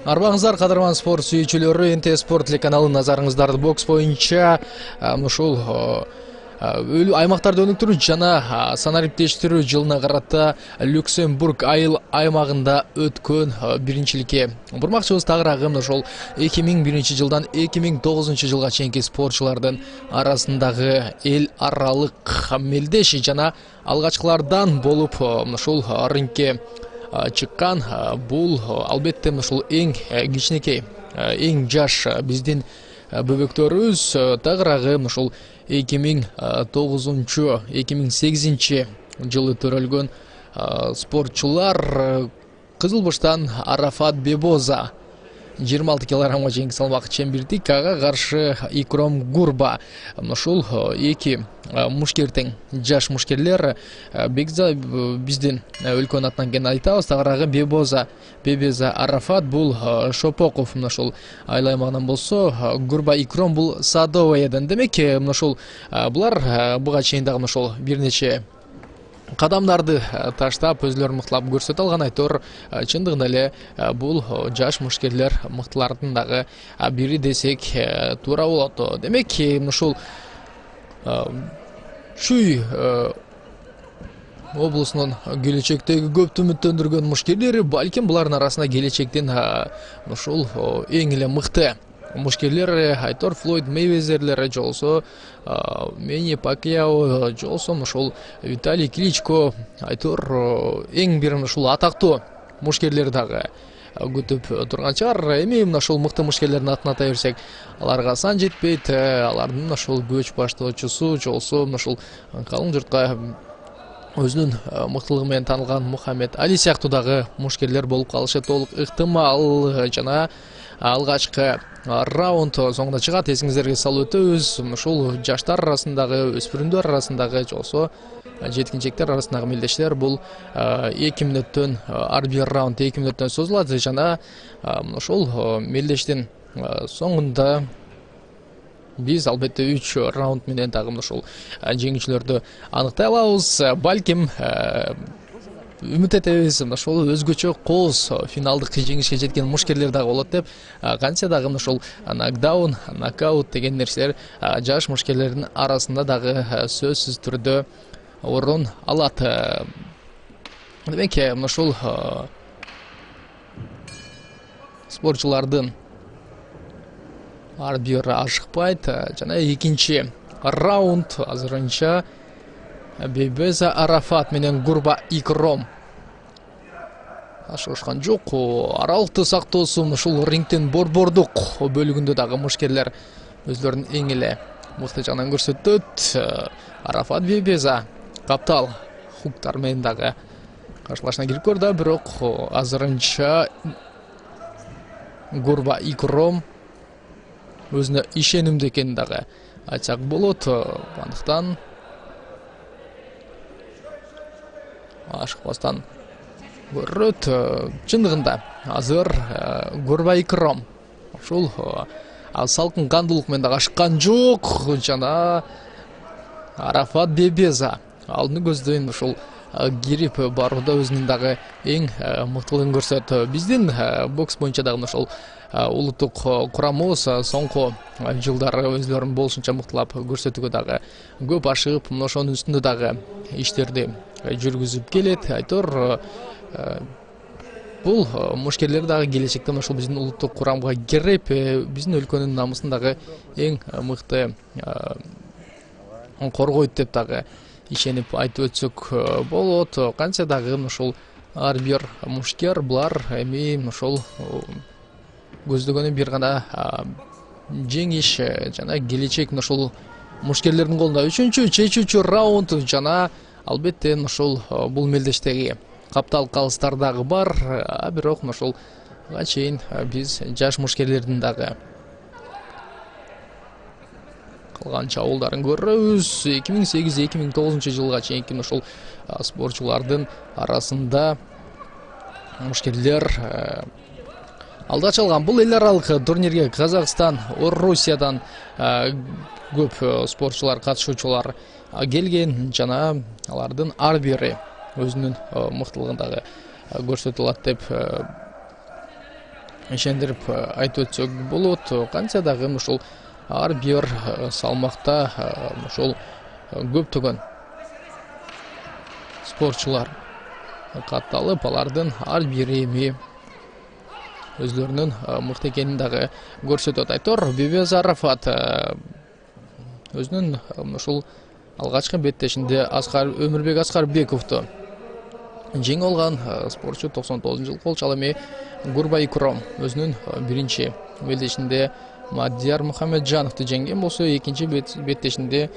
Арбаңыздар, кадырман спорт сүйүүчүлөрү, НТ Спорт телеканалын назарыңыздарды бокс боюнча ушул аймактарды өнүктүрүү жана санариптештирүү жылына карата Люксембург айыл аймагында өткөн биринчиликке бурмакчыбыз. Тагыраагы ошол 2001 жылдан 2009 жылга чейинки спортчулардын арасындагы эл аралык мелдеш жана алгачкылардан болуп ушул рингке чыккан. Бул албетте ушул эң кичинекей, эң жаш биздин бөбөктөрүбүз. Тагыраагы ушул 2009-2008 жылы төрөлгөн спортчулар Кызылбаштан Арафат Бебоза 26 килограммга чейинки салмак чембирдик, ага каршы Икром Гурба. Ушул эки мушкердин жаш мушкерлер биздин өлкөнүн атынан кен айтабыз. Тагыраагы Бебоза Арафат бул Шопоков ушул айыл аймагынан болсо, Гурба Икром бул Садоваядан. Демек ушул булар буга чейин дагы ушул бир нече кадамдарды таштап өзлөрүн мыктылап көрсөтө алган. Айтор чындыгында эле бул жаш мушкерлер мыктылардын дагы бири десек туура болот. Демек ушул Шүй облусунун келечектеги көп үмүттөндүргөн мушкерлери, балким булардын арасында келечектин ушул эң эле мыкты мушкерлер Айтор Флойд Мейвезерлер, жолсо Мени Пакьяо, жолсо ушул Виталий Кличко. Айтор эң бир ушул атактуу мушкерлер дагы күтүп турган чыгар. Эми ушул мыкты мушкерлердин атын атай берсек, аларга сан жетпейт. Алардын ушул көч баштоочусу, жолсо ушул калың журтка өзүнүн мыктылыгы менен таанылган Мухаммед Али сыяктуу дагы мушкерлер болуп калышы толук ыктымал. Жана алгачкы раунд соңунда чыгат. Эсиңиздерге салып өтөбүз, ушул жаштар арасындагы, өспүрүмдөр арасындагы, жолсо жеткинчектер арасындагы мелдештер бул 2 мүнөттөн ар бир раунд 2 мүнөттөн созулат. Жана ушул мелдештин соңунда биз албетте 3 раунд менен дагы ушул жеңүүчүлөрдү аныктай алабыз. Балким үмүт этебиз, ошол өзгөчө кооз финалдык жеңишке жеткен мушкерлер дагы болот деп. Кантсе дагы ушул нокдаун, нокаут деген нерселер жаш мушкерлердин арасында дагы сөзсүз түрдө орун алат. Демек ушул спортчулардын ар бир ашыкпайт. Жана экинчи раунд азырынча Бебоза Арафат менен Гурба Икром ашыгышкан жок. Аралыкты сактоосу ушул рингдин борбордук бөлүгүндө дагы мушкерлер өзлөрүнүн эң эле мыкты жагынан көрсөтөт. Арафат Бебоза каптал хуктар менен дагы каршылашына кирип көрдү, бирок азырынча Гурба Икром өзүнө ишенимдүү экенин дагы айтсак болот. Андыктан ашыкпастан көрөт. Чындыгында азыр Гурба Икром ушул салкын кандуулук менен дагы ашыккан жок. Жана Арафат Бебоза алдыны көздөйүн ушул кирип барууда өзүнүн дагы эң мыктылыгын көрсөтөт. Биздин бокс боюнча дагы ушул улуттук курамыбыз соңку жылдары өзлөрүн болушунча мыктылап көрсөтүүгө дагы көп ашыгып, ошонун үстүндө дагы иштерди жүргүзүп келет. Айтор бул мушкерлер дагы келечекте ушул биздин улуттук курамга кирип, биздин өлкөнүн намысын дагы эң мыкты коргойт деп дагы ишенип айтып өтсөк болот. Кантсе дагы ушул ар бир мушкер булар эми ушул көздөгөнү бир гана жеңиш жана келечек ушул мушкерлердин колунда. Үчүнчү чечүүчү раунд жана албетте ушул бул мелдештеги каптал калыстар дагы бар. Бирок ушул чейин биз жаш мушкерлердин дагы калган чабуулдарын көрөбүз. 2008-2009 жылга чейинки ушул спортчулардын арасында мушкерлер алда чалган. Бул эл аралык турнирге Казакстан, Орусиядан көп спортчулар, катышуучулар келген жана алардын ар бири өзүнүн мыктылыгын дагы көрсөтө алат деп ишендирип айтып өтсөк болот. Канча дагы ушул ар бир салмакта ушул көптөгөн спортчулар катталып, алардын ар бирими өзлөрүнүн мыкты экенин дагы көрсөтөт. Айтор Бебезарафат өзүнүн ушул алгачкы беттешинде Өмүрбек Аскарбековду жеңип алган спортчу 99-жылкы болчу. Ал эми Гурбай Икром өзүнүн биринчи белдешинде Мадияр Мухамеджановду жеңген болсо, экинчи беттешинде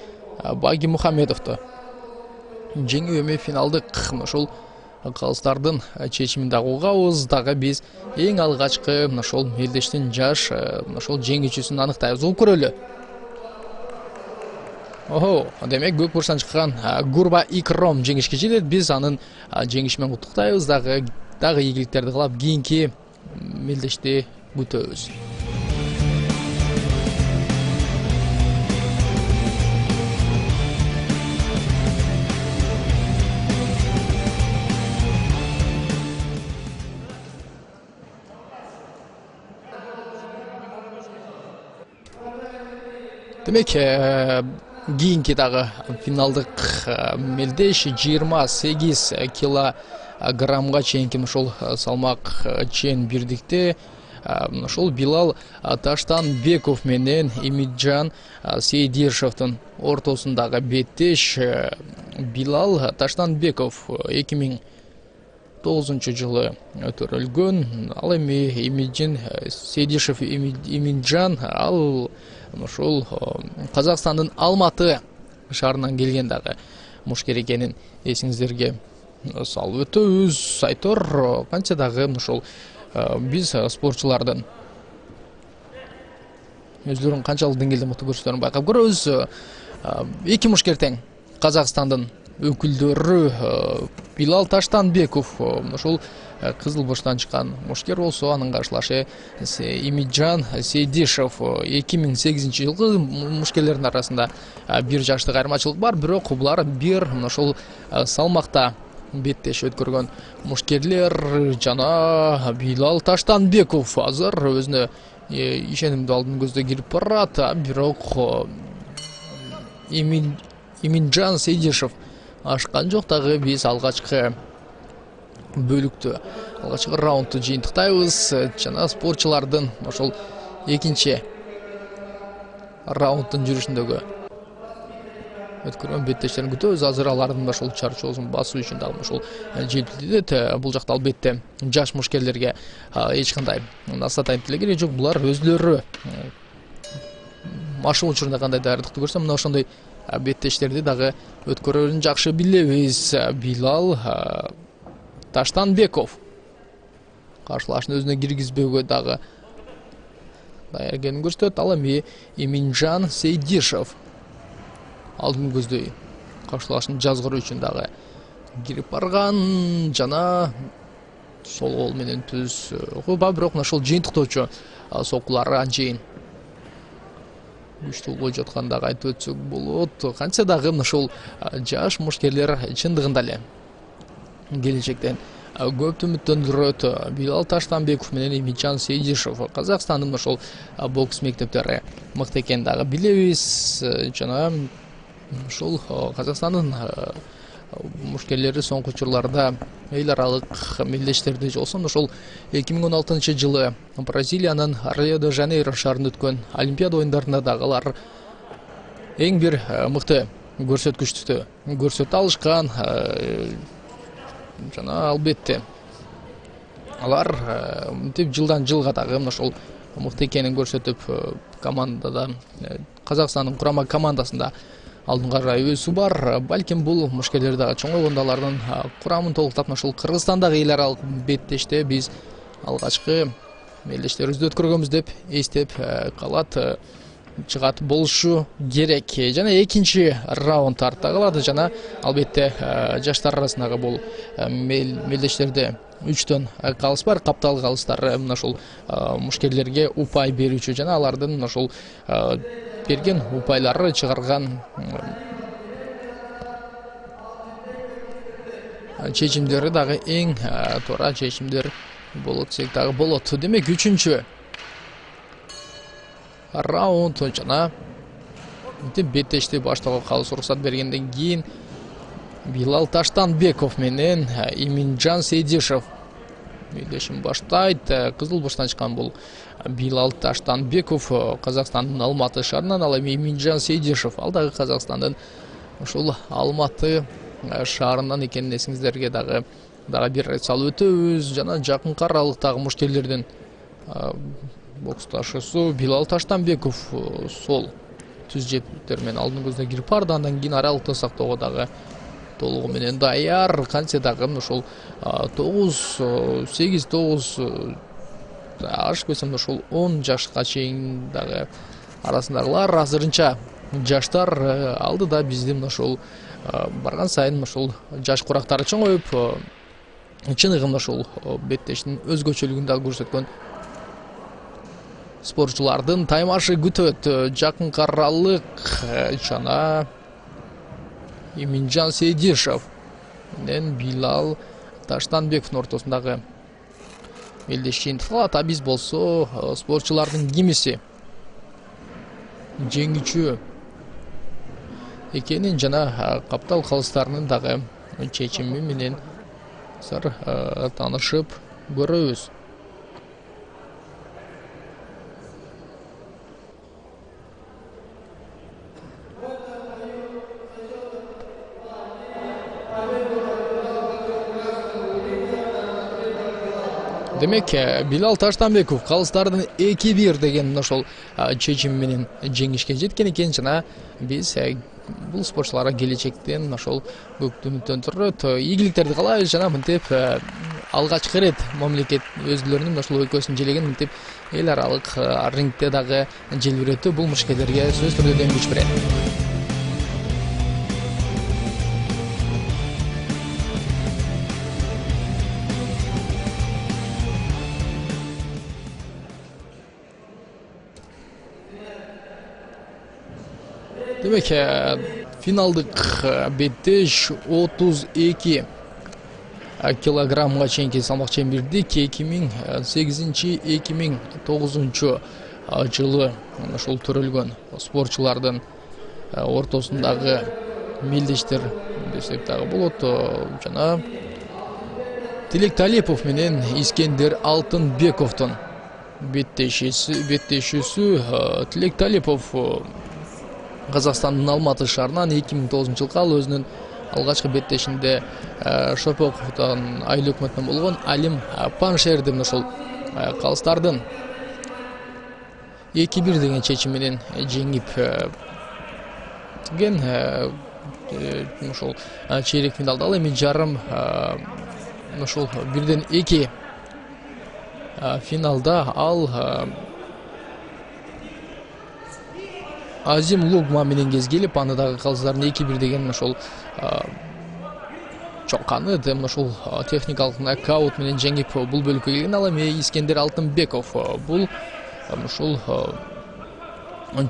Баги Мухамедовду жеңип эми финалдык ушул калыстардын чечимин дагы угабыз. Дагы биз эң алгачкы ушул белдештин жаш ушул жеңүүчүсүн аныктайбыз. Угуп көрөлү. Демек көк бурчтан чыккан Гурба Икром жеңишке жетет. Биз анын жеңиши менен куттуктайбыз. Дагы ийгиликтерди каалап, кийинки белдешти күтөбүз. Демек, кийинки дагы финалдык мелдеш 28 килограммга чейинки ушул салмак чен бирдикте ушул Билал Таштанбеков менен Имиджан Сейдишевдин ортосундагы беттеш. Билал Таштанбеков 2009-жылы өтөрүлгөн. Ал эми Имиджан Сейдишев Имиджан ал ушул Казакстандын Алматы шаарынан келген дагы мушкер экенин эсиңиздерге салып өтөбүз. Айтор канча дагы ушул биз спортчулардын өзлөрүн канчалык деңгээлде мыкты көрсөтөрүн байкап көрөбүз. Эки мушкер тең Казакстандын өкүлдөрү Билал Таштанбеков ушул кызыл бурчтан чыккан мушкер болсо, анын каршылашы Имиджан Сейдишев 2008-жылкы мушкерлердин арасында бир жаштык айырмачылык бар, бирок булар бир ушул салмакта беттеш өткөргөн мушкерлер. Жана Билал Таштанбеков азыр өзүнө ишенимдүү алдын көздөй кирип барат, бирок Имиджан Сейдишев ашкан жок. Дагы биз алгачкы бөлүктү, алгачкы раундту жыйынтыктайбыз. Жана спортчулардын ошол экинчи раундтун жүрүшүндөгү өткөргөн беттештерин күтөбүз. Азыр алардын ошол чарчоосун басуу үчүн дагы ошол жетилет. Бул жакта албетте жаш мушкерлерге эч кандай насатайып деле кереги жок. Булар өзлөрү машык учурунда кандай даярдыкты көрсө, мына ошондой беттештерди дагы өткөрөрүн жакшы билебиз. Билал Таштанбеков каршылашын өзүнө киргизбөөгө дагы даяр экенин көрсөтөт. Ал эми Иминджан Сейдишев алдын көздөй каршылашын жазгыруу үчүн дагы кирип барган. Жана сол кол менен түз куба, бирок ошол жыйынтыктоочу сокулары анчейин күчтүү болбой жатканын дагы айтып өтсөк болот. Канча дагы ушул жаш мушкерлер чындыгында эле келечектен көп үмүттөндүрөт. Билал Таштанбеков менен Имиджан Сейдишев Казакстандын ошол бокс мектептери мыкты экенин дагы билебиз. Жана ушул Казакстандын мушкерлери соңку учурларда эл аралык мелдештерди жолсун ошол 2016-жылы Бразилиянын Рио-де-Жанейро шаарында өткөн Олимпиада оюндарында дагы алар эң бир мыкты көрсөткүчтү көрсөтө алышкан. Жана албетте алар мынтип жылдан жылга дагы ошол мыкты экенин көрсөтүп, командада Казакстандын курама командасында алдынга карай өсүү бар. Балким бул мушкерлер дагы чоңойгондо алардын курамын толуктап ошол Кыргызстандагы эл аралык беттеште биз алгачкы мелдештерибизди өткөргөнбүз деп эстеп калат, чыгат болушу керек. Жана экинчи раунд артта калат. Жана албетте жаштар арасындагы бул мелдештерде 3төн калыс бар. Каптал калыстар ошол мушкерлерге упай берүүчү жана алардын ошол берген упайлары чыгарган чечимдери дагы эң туура чечимдер болот десек дагы болот. Демек 3-чү раунд жана беттешти баштоого калыс уруксат бергенден кийин Билал Таштанбеков менен Иминжан Сейдишев белдешин баштайт. Кызыл бурчтан чыккан бул Билал Таштанбеков Казакстандын Алматы шаарынан, ал эми Иминжан Сейдишев ал дагы Казакстандын ушул Алматы шаарынан экенин эсиңиздерге дагы бир рет салып өтөбүз. Жана жакынкы аралыктагы мушкерлердин боксташысы Билал Таштанбеков сол түз жептер менен алдын көзүнө кирип барды. Андан кийин аралыкты сактоого дагы толугу менен даяр. Кантсе дагы ушул 8-9 ашып кетсем ушул 10 жашка чейин дагы арасындагылар азырынча жаштар алдыда биздин ушул барган сайын ушул жаш курактары чоңоюп чыныгы ушул беттештин өзгөчөлүгүн дагы көрсөткөн спортчулардын таймашы күтөт. Жакынкы аралык жана Иминжан Сейдишев менен Билал Таштанбековдун ортосундагы белдешчи интикалат. А биз болсо спортчулардын кимиси жеңүүчү экенин жана каптал калыстарынын дагы чечими менен таанышып көрөбүз. Демек, Билал Таштанбеков калыстардын 2-1 деген ошол чечим менен жеңишке жеткен экен. Жана биз бул спортчуларга келечектен ошол көп үмүттөнтүрөт. Ийгиликтерди каалайбыз. Жана мынтип алгачкы ирет мамлекет өзүлөрүнүн ошол өлкөсүн желеген мынтип эл аралык рингде дагы желбиретүү бул мушкерлерге сөзсүз түрдө күч берет. Демек, финалдык беттеш 32 килограммга чейинки салмак чембирди 2008-2009 жылы ошол төрөлгөн спортчулардын ортосундагы мелдештер десек дагы болот. Жана Тилек Талипов менен Искендер Алтынбековдун беттешүүсү. Тилек Талипов Казакстандын Алматы шаарынан 2009 жылга ал өзүнүн алгачкы беттешинде Шопоковдун айыл өкмөтүнөн болгон Алим Паншердин ошол калыстардын 2-1 деген чечим менен жеңип ген ошол чейрек финалда. Ал эми жарым ошол 1-2 финалда ал Азим Лугма менен кезгелип, аны дагы калыстардын 2-1 деген ошол чоңканы дем ошол техникалык нокаут менен жеңип бул бөлүккө келген. Ал эми Искендер Алтынбеков бул ошол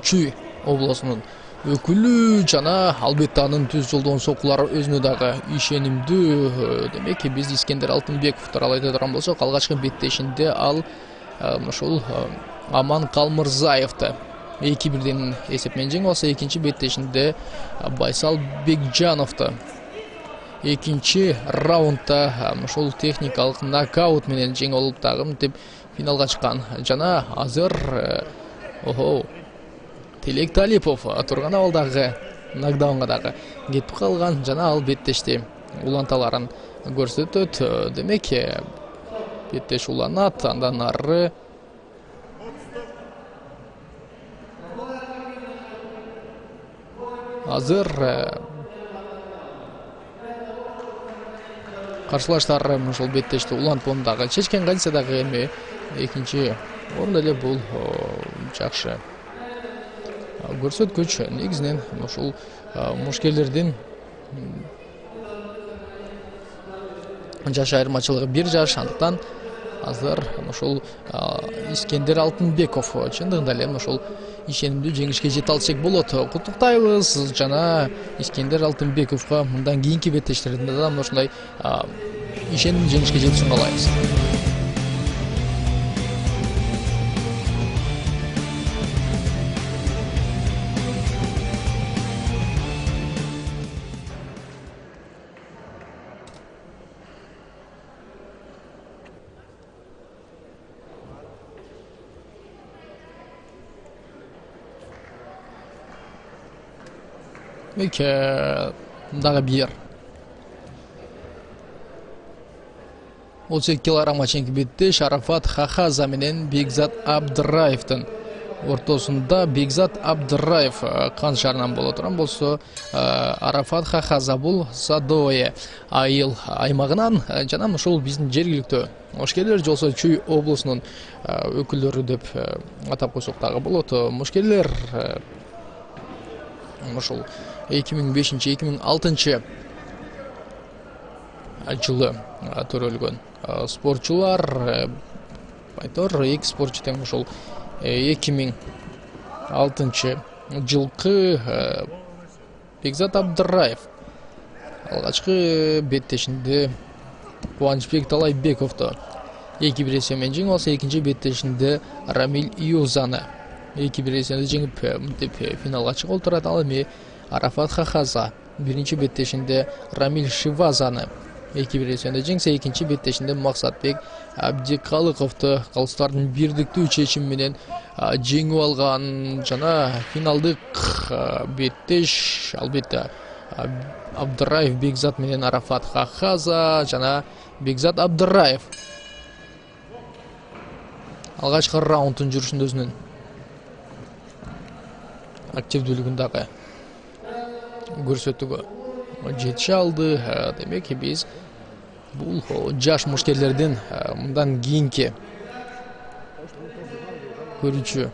Чүй облусунун өкүлү жана албетте анын түз жолдон сокулары өзүнө дагы ишенимдүү. Демек, биз Искендер Алтынбеков тууралуу айта турган болсок, алгачкы беттешинде ал ошол Аман Калмырзаевди 2-1 деген эсеп менен жеңип алса, экинчи беттешинде Байсал Бекжановду экинчи раундда ошол техникалык нокаут менен жеңип алып дагы мынтип финалга чыккан. Жана азыр Тилек Талипов турган абалдагы нокдаунга дагы кетип калган. Жана ал беттешти уланталарын көрсөтөт. Демек, беттеш уланат, андан ары азыр каршылаштар ошол беттешти улантууну дагы чечкен. Кантсе дагы эми экинчи орун эле бул жакшы көрсөткүч. Негизинен ушул мушкерлердин жаш айырмачылыгы 1 жаш, андыктан азыр ошол Искендер Алтынбеков чындыгында эле ошол ишенимдүү жеңишке жете алсак болот. Куттуктайбыз жана Искендер Алтынбековго мындан кийинки беттештеринде да ушундай ишенимдүү жеңишке жетишин каалайбыз. Демек дагы бир 32 килограммга чейинки бетте Шарафат Хахаза менен Бекзат Абдыраевдин ортосунда Бекзат Абдыраев кан шаарынан боло турган болсо Арафат Хахаза бул Садое айыл аймагынан жана ушул биздин жергиликтүү мушкерлер жолсо Чүй облусунун өкүлдөрү деп атап койсок дагы болот. Мушкерлер ушул 2005-2006 жылы төрөлгөн спортчулар айтор эки спортчу тең ушул 2006 жылкы Бекзат Абдыраев алгачкы беттешинде Кубанычбек Талайбековду 2-1 эсебинен жеңип алса, экинчи беттешинде Рамиль Юзаны 2-1 эсебинде жеңип мынтип финалга чыгып отурат. Ал эми Арафат Хахаза биринчи беттешинде Рамиль Шивазаны 2-1 эсебинде жеңсе, экинчи беттешинде Максатбек Абдикалыковду калыстардын бирдиктүү чечими менен жеңип алган. Жана финалдык беттеш албетте Абдыраев Бекзат менен Арафат Хахаза жана Бекзат Абдыраев алгачкы раундтун жүрүшүндө өзүнүн активдүүлүгүн дагы көрсөтүүгө жетише алды. Демек биз бул жаш мушкерлердин мындан кийинки көрүүчү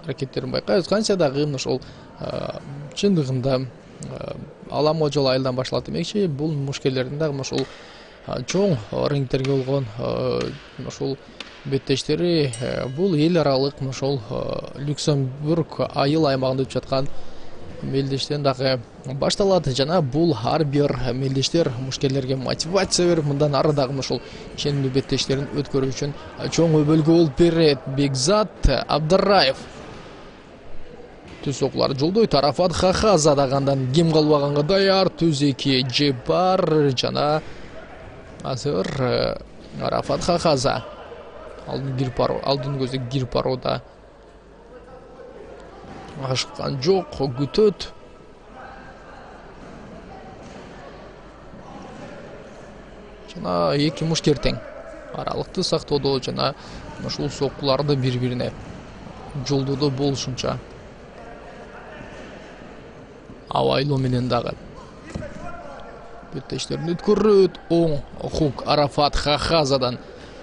аракеттерин байкайбыз. Канча дагы ошол чындыгында аламоо жол айылдан башталат демекчи, бул мушкерлердин дагы ошол чоң рингтерге болгон ошол беттештери бул эл аралык ошол Люксембург айыл аймагында өтүп жаткан мелдештен дагы башталат. Жана бул ар бир мелдештер мушкерлерге мотивация берип, мындан ары дагы ошол ишенимдүү беттештерин өткөрүү үчүн чоң өбөлгө болуп берет. Бекзат Абдыраев түз окулар жолдойт. Арафат Хахаза дагы андан кем калбаганга даяр. Түз эки жеп бар жана азыр Арафат Хахаза алдын көзү Гирпарода ашыккан жок, күтөт. Жана эки мушкер тең аралыкты сактоодо жана ушул соккуларды бири-бирине жолдоодо болушунча абайлоо менен дагы беттештерин өткөрөт. Оң хук Арафат Хахазадан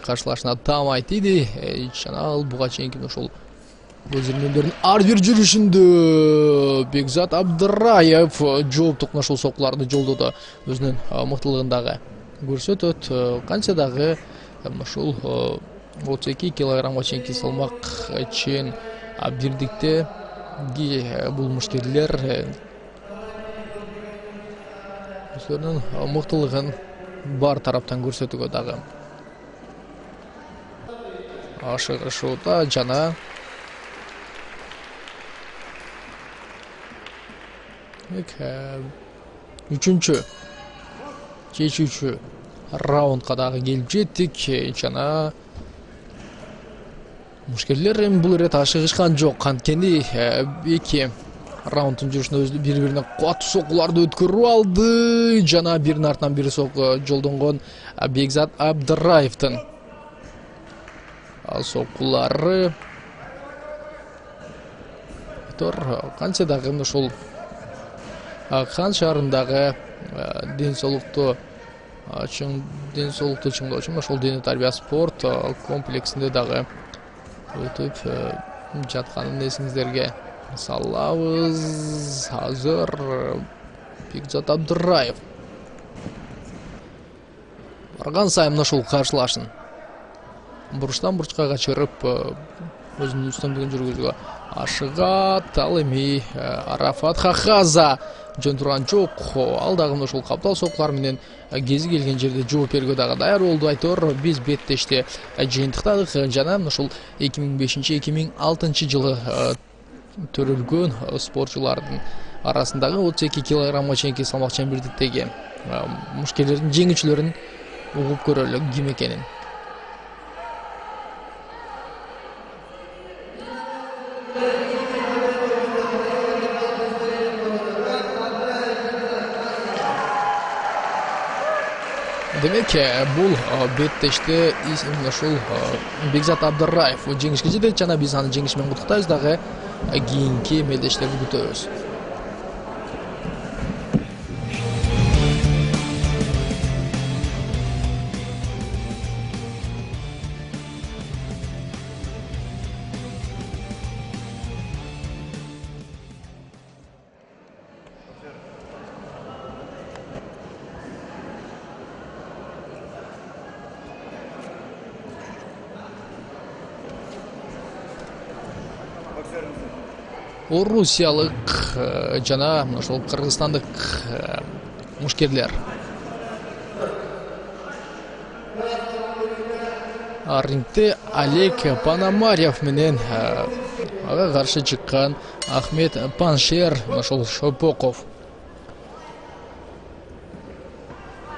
каршылашына таамай тийди. Жана ал буга чейинки ошол өз ирмендердин ар бир жүрүшүндө Бекзат Абдыраев жооптук ошол соккуларды жолдоодо өзүнүн мыктылыгын дагы көрсөтөт. Канча дагы ошол 32 килограммга чейинки салмак чен бирдикте бул мушкерлер өзүнүн мыктылыгын бар тараптан көрсөтүүгө дагы ашыгышууда. Жана үчүнчү чечүүчү раундга дагы келип жеттик. Жана мушкерлер эми бул ирет ашыгышкан жок. Анткени эки раундтун жүрүшүндө бири-бирине катуу соккуларды өткөрүп алды. Жана биринин артынан бири сокку жолдонгон Бекзат Абдыраевдин соккулары канча дагы ошол кан шаарындагы ден соолукту чыңдоо үчүн ошол дене тарбия спорт комплексинде дагы өтүп жатканын эсиңиздерге салабыз. Азыр Бекзат Абдыраев барган сайын ошол каршылашын буруштан бурчка качырып өзүнүн үстөмдүгүн жүргүзүүгө ашыгат. Ал эми Арафат Хахаза жөн турган жок. Ал дагы ошол каптал соккулар менен кези келген жерде жооп берүүгө дагы даяр болду. Айтор биз беттешти жыйынтыктадык жана ошол 2005-2006 жылы төрөлгөн спортчулардын арасындагы 32 килограммга чейинки салмак чембирдиктеги мушкерлердин жеңүүчүлөрүн угуп көрөлү ким экенин. Demek bul беттеште ушул Бекзат Абдырраев жеңишке жетет жана биз аны жеңиш менен куттуктайбыз дагы кийинки мелдештерди күтөбүз. Орусиялык жана ошол кыргызстандык мушкерлер. Рингте Олег Пономарев менен ага каршы чыккан Ахмет Паншер, ошол Шопоков.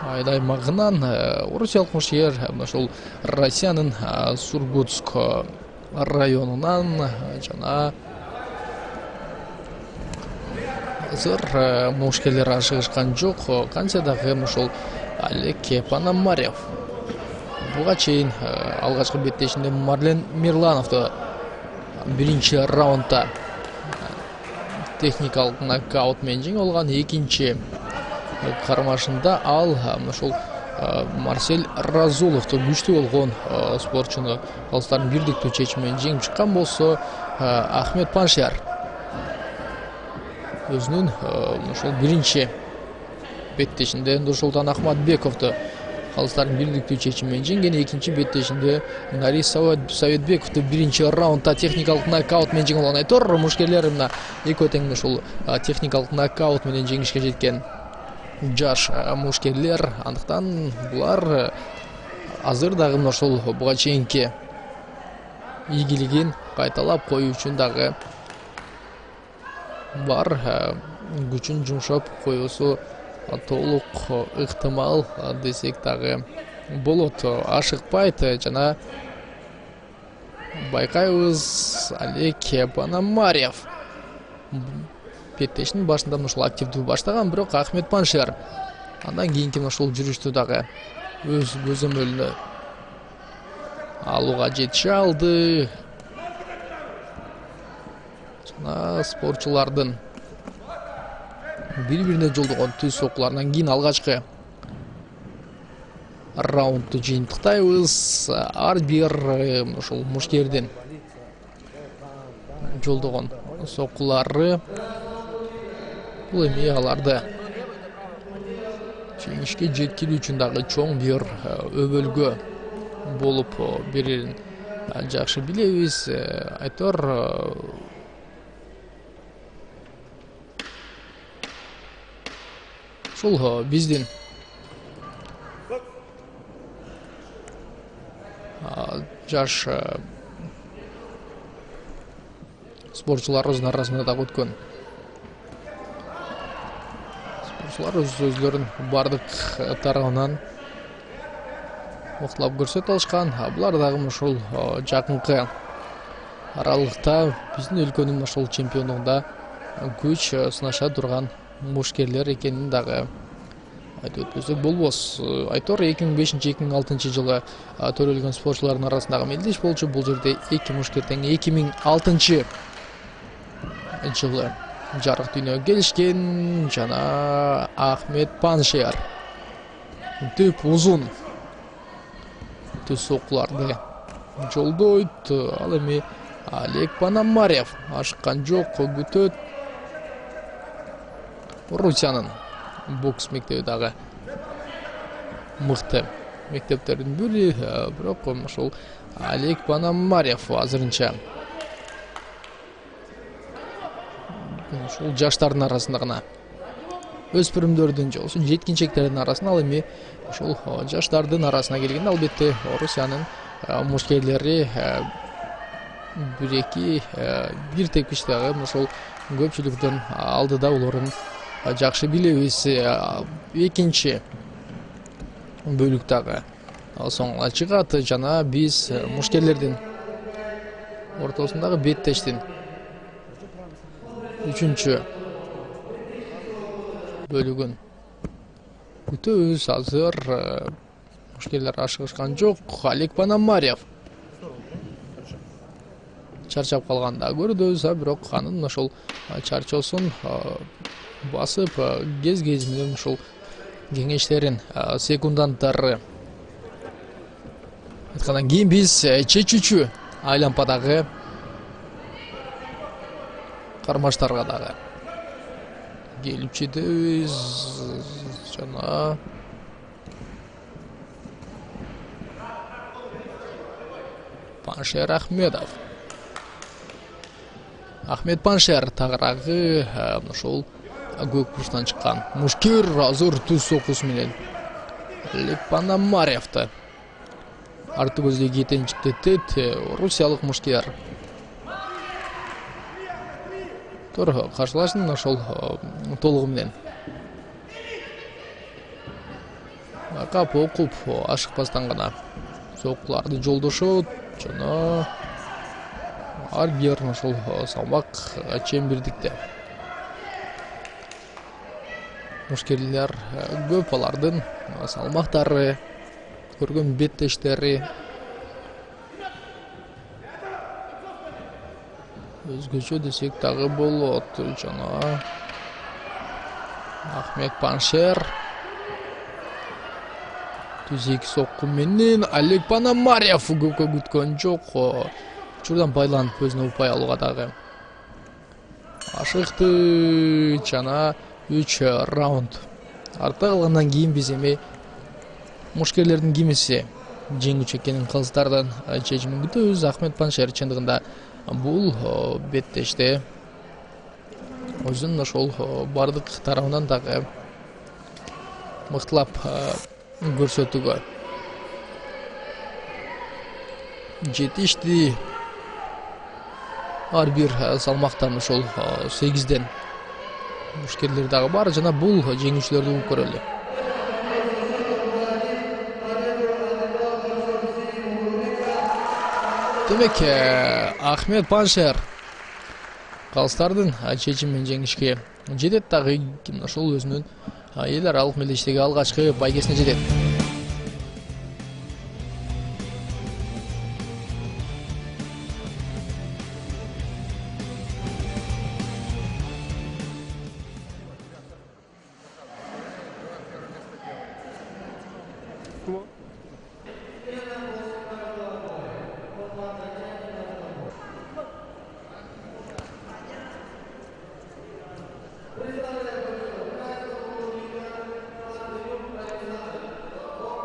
Айдай магынан орусиялык мушкер ошол Россиянын Сургутск районунан жана азыр мушкерлер ашыгышкан жок, канча дагы ошол Олег Пономарев. Буга чейин алгачкы беттешинде Марлен Мирлановду биринчи раундда техникалык нокаут менен жеңип алган. Экинчи кармашында ал ошол Марсель Разуловду күчтүү болгон спортчуну калыстардын бирдиктүү чечими менен жеңип чыккан болсо, Ахмет Паншер өзүнүн ошол биринчи беттешинде Нурсултан Ахматбековду калыстардын бирдиктүү чечими менен жеңген. Экинчи беттешинде Нарис Советбековду биринчи раундда техникалык нокаут менен жеңип алган. Айтор мушкерлер мына экөө тең ушул техникалык нокаут менен жеңишке жеткен жаш мушкерлер. Андыктан булар азыр дагы ошол буга чейинки ийгилигин кайталап коюу үчүн дагы бар күчүн жумшап коюусу толук ыктымал десек дагы болот. Ашыкпайт жана байкайбыз Олег Пономарев беттештин башында ушул активдүү баштаган, бирок Ахмет Паншер андан кийинки ушул жүрүштү дагы өз көзөмөлүнө алууга жетише алды. Жана спортчулардын бири-бирине жолдогон түз соккуларынан кийин алгачкы раундду жыйынтыктайбыз. Ар бир ушул мушкердин жолдогон соккулары бул эми аларды жеңишке жеткирүү үчүн дагы чоң бир өбөлгө болуп берерин жакшы билебиз. Айтор ушул биздин жаш спортчуларыбыздын арасында дагы өткөн спортчулар өздөрүн бардык тарабынан мыктылап көрсөтүп алышкан. Булар дагы ушул жакынкы аралыкта биздин өлкөнүн ошол чемпиондугунда күч сынаша турган мушкерлер экенин дагы айтып өтпөсөк болбос. Айтор 2005-2006 жылы төрөлгөн спортчулардын арасындагы мелдеш болчу. Бул жерде эки мушкер тең 2006 жылы жарык дүйнөгө келишкен жана Ахмет Паншер түп узун түз соккуларды жолдойт. Ал эми Олег Пономарев ашыккан жок, күтөт. Русиянын бокс мектеби дагы мыкты мектептердин бири, бирок ошол Олег Пономарев азырынча ушул жаштардын арасында гана, өспүрүмдөрдүн же болбосо жеткинчектердин арасында, ал эми ушул жаштардын арасына келгенде албетте Орусиянын мушкерлери бир тепкич дагы ушул көпчүлүктүн алдыда олорун жакшы билебиз. Экинчи бөлүк дагы соңуна чыгат жана биз мушкерлердин ортосундагы беттештин үчүнчү бөлүгүн күтөбүз. Азыр мушкерлер ашыгышкан жок. Олег Пономарев чарчап калганда көрдүбүз, бирок анын ошол чарчоосун басып кез менен ушул кеңештерин секунданттары айткандан кийин биз чечүүчү айлампадагы кармаштарга дагы келип жетебиз. Жана Паншер Ахмедов. Ахмед Паншер тагыраагы ошол көк бурчтан чыккан. Мушкер азыр түз сокус менен Олег Пономаревди арты көзгө жетенчиктетет орусиялык мушкер. Каршылашын ошол толугу менен кап окуп ашыкпастан гана сокуларды жолдошот жана ар бир ошол салмак чембирдикте мушкерлер көп, алардын салмактары, көргөн беттештери өзгөчө десек дагы болот. Жана Ахмед Паншер түз эки сокку менен Олег Пономарев көпкө күткөн жок. Учурдан байланып өзүнө упай алууга дагы ашыкты. Жана 3 раунд артта калгандан кийин биз эми мушкерлердин кимиси жеңүүчү экенин кыздардан чечимин күтөбүз. Ахмед Паншер чындыгында бул беттеште өзүнүн ошол бардык тарабынан дагы мыктылап көрсөтүүгө жетишти. Ар бир салмактан ошол 8ден мушкерлер дагы бар. Жана бул жеңүүчүлөрдү угуп көрөлү. Демек, Ахмед Паншер калыстардын чечимин жеңишке жетет. Дагы ошол өзүнүн эл аралык мелдештеги алгачкы байгесине жетет.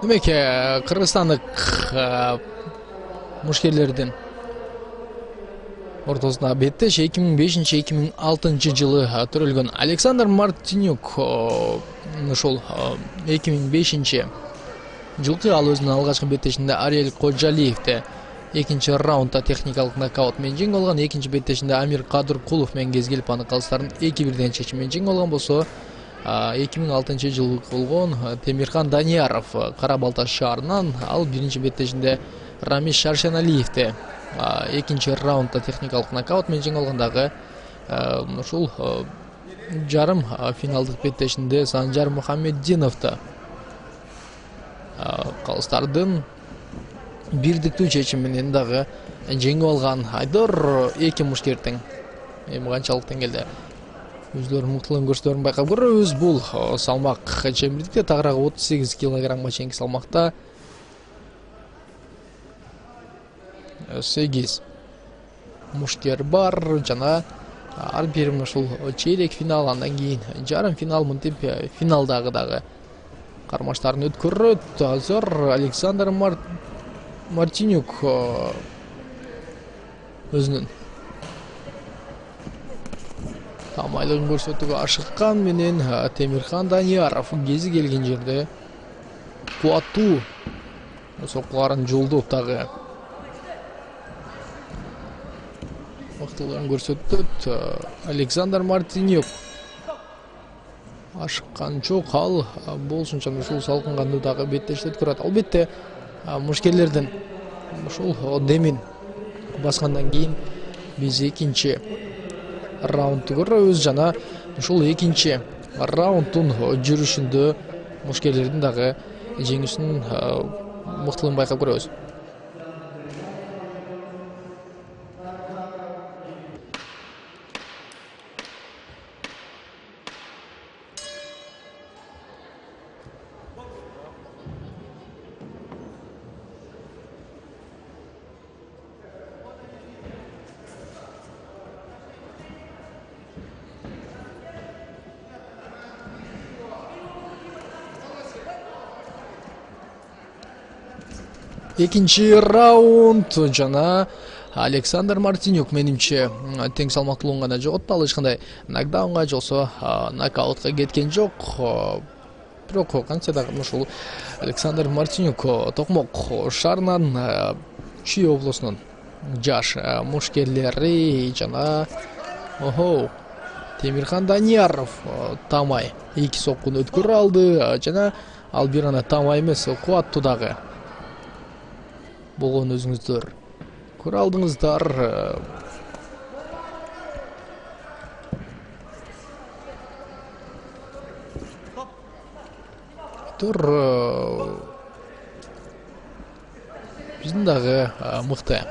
Демек, кыргызстандык мушкерлердин ортосунда беттеш 2005-2006 жылы төрөлгөн Александр Мартинюк ошол 2005 жылкы ал өзүнүн алгачкы беттешинде Ариэль Кожалиевди экинчи раундда техникалык нокаут менен жеңип алган. Экинчи беттешинде Амир Кадыркулов менен кезгелип аны калыстардын 2-1 чечим менен жеңип алган болсо, 2006 жылы болгон Темирхан Данияров Кара Балташ шаарынан ал биринчи беттешинде Рамиш Шаршеналиевди экинчи раундда техникалык нокаут менен жеңип алгандагы ушул жарым финалдык беттешинде Санжар Мухаммеддиновду калыстардын бирдиктүү чечим менен дагы жеңип алган. Айдор эки мушкердин эми канчалык деңгээлде өзлөрүнүн мыктылыгын көрсөтөрүн байкап көрөбүз. Бул салмак чембирдикте тагыраагы 38 килограммга чейинки салмакта 8 мушкер бар. Жана ар бир ушул чейрек финал, андан кийин жарым финал, мынтип финалдагы дагы кармаштарын өткөрөт. Азыр Александр Мартинюк өзүнүн тамайлыгын көрсөтүүгө ашыккан менен Темирхан Данияров кези келген жерде кубаттуу соккуларын жолдоп дагы мыктылыгын көрсөтөт. Александр Мартинюк ашыккан жок, ал болушунча ушул салкын канды дагы беттештеп көрөт. Албетте мушкерлердин ушул демин баскандан кийин биз экинчи раундду көрөбүз. Жана ушул экинчи раунддун жүрүшүндө мушкерлердин дагы жеңүүсүн мыктылыгын байкап көрөбүз. Экинчи раунд жана Александр Мартинюк менимче тең салмактуулугун гана жоготду. Ал эч кандай нокдаунга жоксо нокаутка кеткен жок. Бирок канча да ушул Александр Мартинюк Токмок шаарынын Чүй облусунун жаш мушкерлери жана Темирхан Данияров тамай 2 соккуну өткөрө алды жана ал бир гана тамай эмес, кубаттуу дагы болгон өзүңүздөр көрө алдыңыздар. Биздин дагы мыкты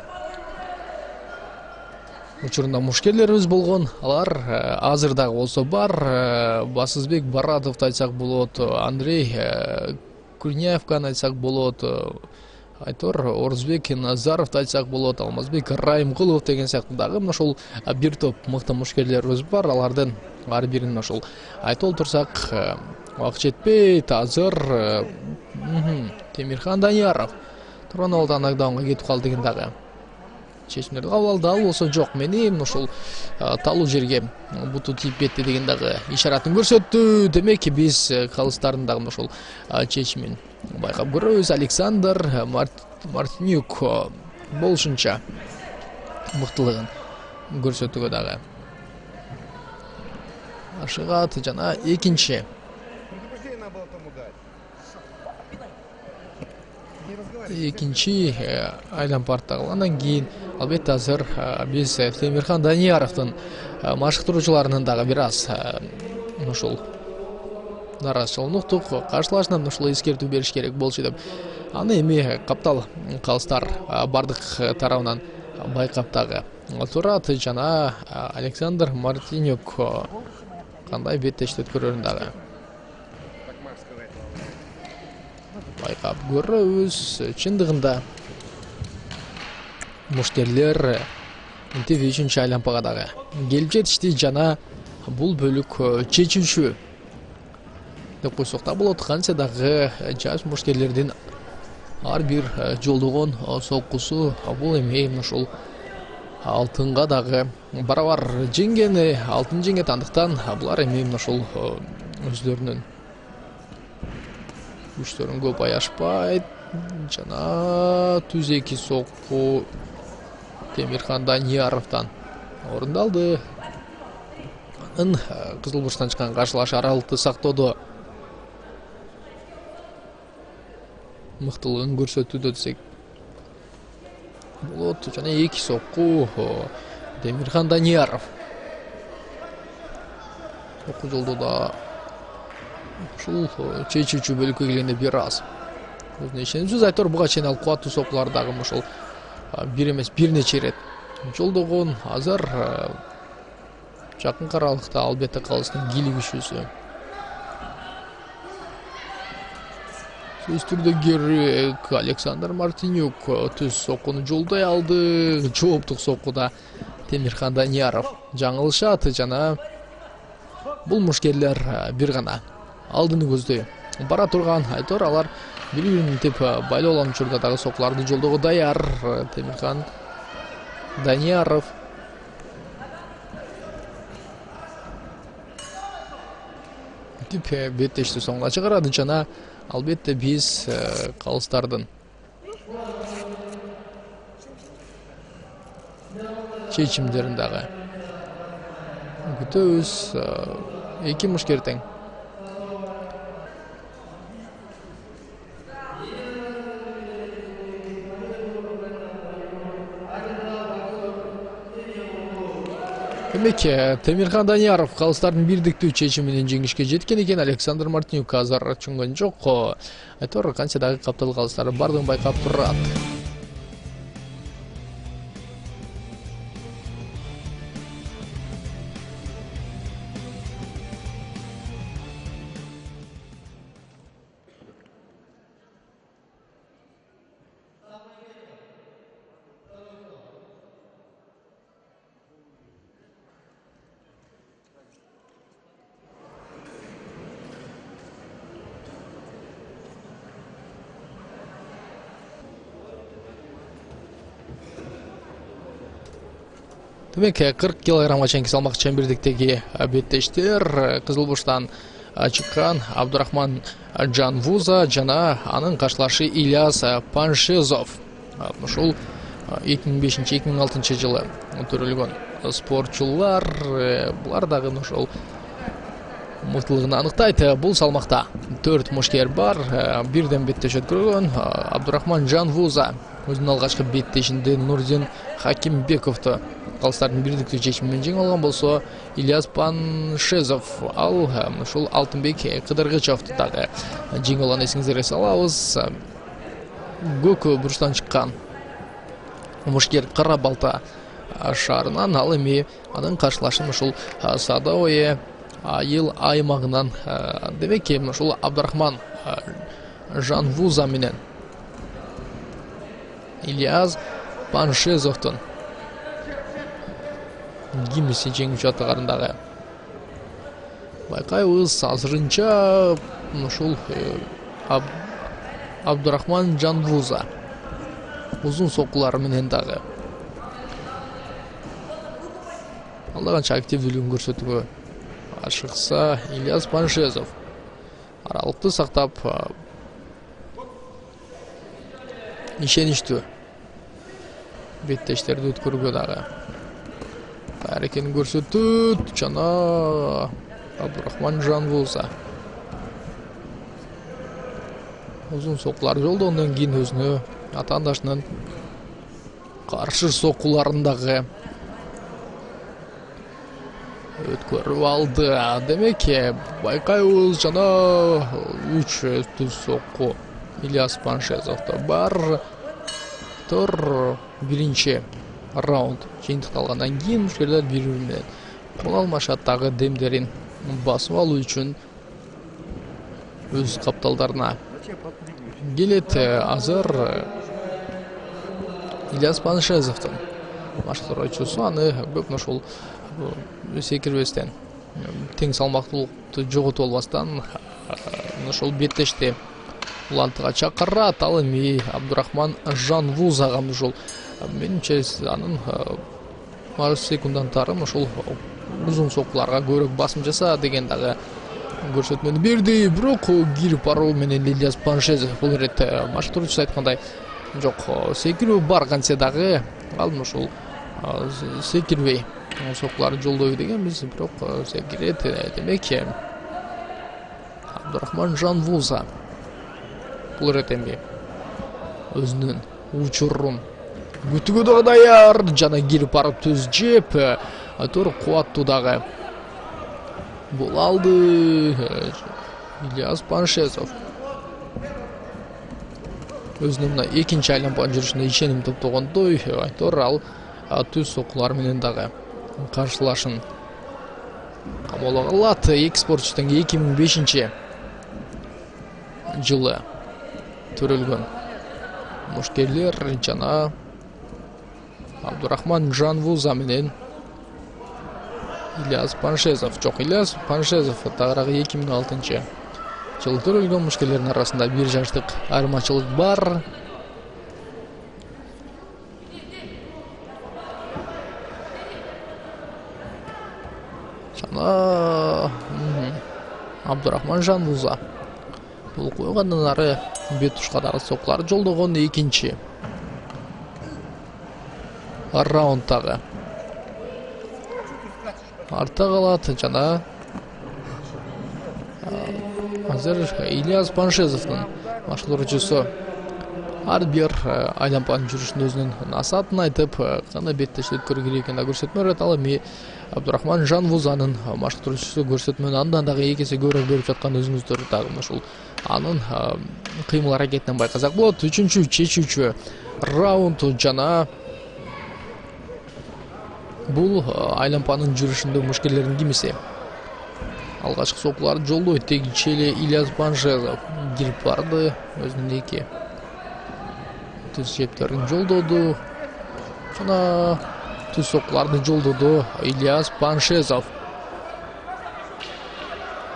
учурунда мушкерлерибиз болгон. Алар азыр дагы болсо бар. Басызбек Баратовду айтсак болот, Андрей Курняевканы айтсак болот, Айтор Орузбек Назаровду айтсак болот, Алмазбек Райымгулов деген сыяктуу дагы ошол бир топ мыкты мушкерлерибиз бар. Алардын ар бирин ошол айтып турсак убакыт жетпейт. Азыр Темирхан Данияров турган алда нокдаунга кетип калды деген дагы чечимдерди кабыл алды. Ал болсо жок, менин ошол талуу жерге буту тийип кетти деген дагы ишаратын көрсөттү. Демек биз калыстардын дагы ошол чечимин байкап көрөбүз. Александр Мартинюк болушунча мыктылыгын көрсөтүүгө дагы ашыгат жана экинчи айланпарттагы. Андан кийин албетте азыр биз Темирхан Данияровдун машыктыруучуларынын дагы бир аз ошол нараазычылыгын уктук. Каршылашынан ошол эскертүү бериш керек болчу деп. Аны эми каптал калыстар бардык тарабынан байкап дагы турат жана Александр Мартинюк кандай беттештик өткөрөрүн дагы байкап көрөбүз. Чындыгында мушкерлер 3-3 айланпага дагы келип жетишти жана бул бөлүк чечүүчү деп койсок да болот. Канча дагы жаш мушкерлердин ар бир жолдогон соккусу бул эми ушул алтынга дагы барабар жеңген, алтын жеңет. Андыктан булар эми ушул өздөрүнүн күчтөрүн көп аяшпайт жана түз 2 сокку Темирхан Данияровдон орундалды. Анын Кызыл бурчтан чыккан каршылашы аралыкты сактоодо мыктылыгын көрсөтүүдө десек болот жана 2 сокку Темирхан Данияров сокку жолдоодо ушул чечүүчү бөлүккө келгенде бир аз өзүнө ишеничсиз. Айтор буга чейин ал кубаттуу соккуларды дагы ошол бир эмес бир нече ирет жолдогон. Азыр жакын аралыкта албетте калыстын кили күчүүсү сөзсүз түрдө керек. Александр Мартинюк түз соккуну жолдой алды. Жооптук соккуда Темирхан Данияров жаңылышат жана бул мушкерлер бир гана алдыны көздөй бара турган. Айтор алар бири-бирин теп байлоолон учурда дагы соккуларды жолдоого даяр. Темирхан Данияров тип беттешти соңуна чыгарады жана албетте биз калыстардын чечимдерин дагы күтөбүз. Эки мушкер тең. Демек, Темирхан Данияров калыстардын бирдиктүү чечими менен жеңишке жеткен экен. Александр Мартинюк азыр чоңгон жок. Айтор канчадагы каптал калыстары бардыгын байкап турат. Демек, 40 килограммга чейинки салмак чембирдиктеги беттештер Кызыл Бурчтан чыккан Абдурахман Жанвуза жана анын каршылашы Ильяс Паншезов. Ушул 2005-2006 жылы төрөлгөн спортчулар. Булар дагы ошол мыктылыгын аныктайт. Бул салмакта 4 мушкер бар. Бирден беттеш өткөргөн Абдурахман Жанвуза өзүнүн алгачкы беттешинде Нурдин Хакимбековду калыстардын бирдиктүү чечими менен жеңип алган болсо, Ильяс Паншезов ушул Алтынбек Кыдыргычевду дагы жеңип алган. Эсиңизге салабыз, Көк Бурчтан чыккан мушкер Кара Балта шаарынан, ал эми анын каршылашын ушул Садовое айыл аймагынан. Демек, ушул Абдурахман Жанвуза менен Ильяс Паншезовдун кимиси жеңип жаткандыгы байкайбыз. Азырынча ушул Абдурахман Жанвуза узун соккулары менен дагы алда канча активдүүлүгүн көрсөтүүгө ашыкса, Ильяс Паншезов аралыкты сактап ишеничтүү беттештерди өткөрүүгө дагы аракетин көрсөтөт жана Абдурахман Жанвуза узун соккулар жолдогондон кийин өзүнө атаандашынын каршы соккуларын дагы өткөрүп алды. Демек, байкайбыз жана 3 түз сокку Ильяс Паншезовдо бар. Биринчи раунд жыйынтыкталгандан кийин мушкерлер бири-бири менен кол алмашат, дагы демдерин басып алуу үчүн өз капталдарына келет. Азыр Ильяс Паншезовдун башкаруучусу аны көп ошол секирбестен, тең салмактуулукту жоготуп албастан ошол беттешти улантыга чакырат. Ал эми Абдурахман Жанвузага ушул менимче анын секундантарын ошол узун соккуларга көбүрөөк басым жаса деген дагы көрсөтмөнү берди. Бирок кирип баруу менен Ильяс Паншезов бул ирет башкаруучусу айткандай жок, секирүү бар кантсе дагы ал ушул секирбей соккуларды жолдойбу дегенбиз, бирок секирет. Демек, Абдурахман Жанвуза бул ирет эми өзүнүн учурун күтүүгө дагы даяр жана кирип барып түз жеп айтор кубаттуу дагы бул алды. Ильяс Паншезов өзүнүн мына экинчи айланпанын жүрүшүнө ишеним топтогондой айтор ал түз соккулар менен дагы каршылашын камоого алат. Эки спортчу тең 2005 жылы төрөлгөн мушкерлер жана Абдурахман Жанвуза менен Ильяс Паншезов. Жок, Ильяс Паншезов тагыраагы 2006 жылы төрөлгөн мушкерлердин арасында бир жаштык айырмачылык бар. Жана Абдурахман Жанвуза бул койгондон ары бет тушка дагы соккулар жолдогон. Экинчи раундтагы артта калат жана азыр Ильяс Паншезовдун башкаруучусу ар бир айлампанын жүрүшүндө өзүнүн насаатын айтып кандай беттешилик өткөрүү керек экенин көрсөтмө берет. Ал эми Абдурахман Жанвузанын машыктыруучусу көрсөтмөнү андан дагы 2 эсе көбүрөөк берип жаткан өзүңүздөр дагы ушул анын кыймыл аракетинен байкасак болот. 3-чү чечүүчү раунд жана бул айлампанын жүрүшүндө мушкерлердин кимиси. Алгачкы сокуларды жолдойт. Тегинче эле Ильяс Банжезов кирип барды. Өзүнүн 2 түз жептерин жолдоду. Жана түз сокуларды жолдоду Ильяс Банжезов.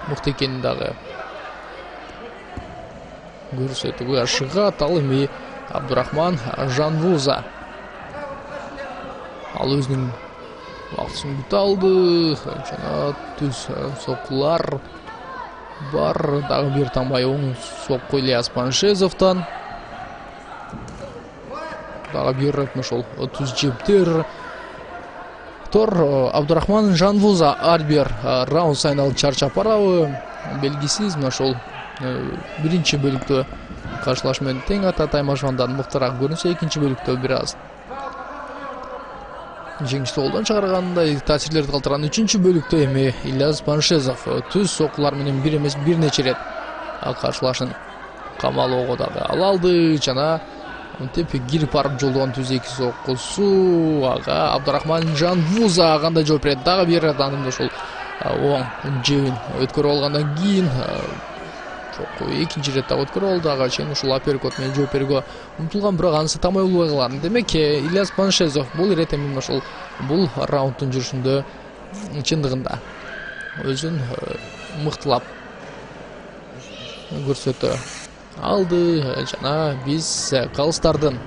Мыкты экенин дагы көрсөтүп ашыгат. Ал эми Абдурахман Жанвуза. Ал өзүнүн вакытын күтө алды. Жана түз сокулар бар. Дагы бир тамай оң сокку Ильяс Банжезовдон. Дагы бир ушул түз жептер. Тор Абдурахман Жанвуза ар бир раунд сайын алып чарчап барабы? Белгисиз. Ошол биринчи бөлүктө каршылаш менен тең ата Таймашвандан мыктыраак көрүнсө, экинчи бөлүктө бир аз жеңишти колдон чыгаргандай таасирлерди калтырган. 3-чү бөлүктө эми Ильяс Банжезов түз сокулар менен бир эмес бир нече ирет каршылашын камалоого дагы ала алды. Жана мынтип кирип барып жолдогон түз 2 сокусу ага Абдурахман Жанвуза кандай жооп берет. Дагы бир адамды ушул оң жебин өткөрүп алгандан кийин экинчи ирет дагы өткөрүп алды. Ага чейин ушул аперкот менен жооп берүүгө умтулган, бирок анысы тамай болбой калган. Демек Ильяс Банжезов бул ирет эми ушул бул раунддун жүрүшүндө чындыгында өзүн мыктылап көрсөтө алды. Жана биз калыстардын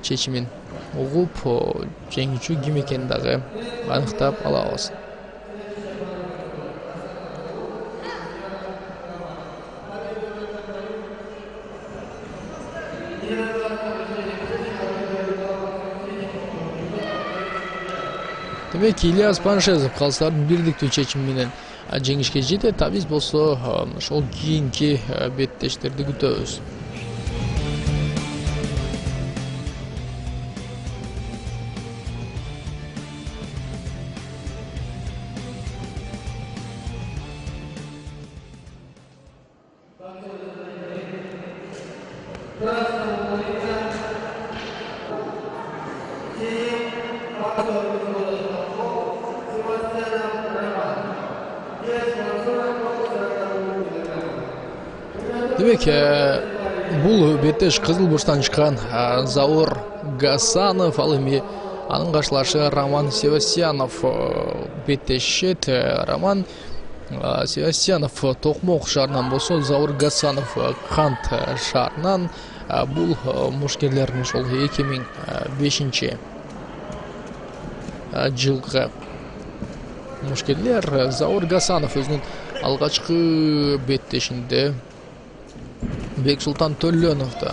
чечимин угуп жеңүүчү ким экенин дагы аныктап алабыз. Демек Ильяс Банжезов калыстардын бирдиктүү чечими менен жеңишке жетет. Биз болсо ошол кийинки беттештерди күтөбүз. Демек бул беттеш Кызыл бурчтан чыккан Заур Гасанов, ал эми анын каршылашы Роман Севастьянов беттешет. Роман Севастьянов Токмок шаарынан болсо, Заур Гасанов Кант шаарынан. Бул мушкерлердин ошол 2005 жылкы мушкерлер. Заур Гасанов өзүнүн алгачкы беттешинде Бексултан Төллөновду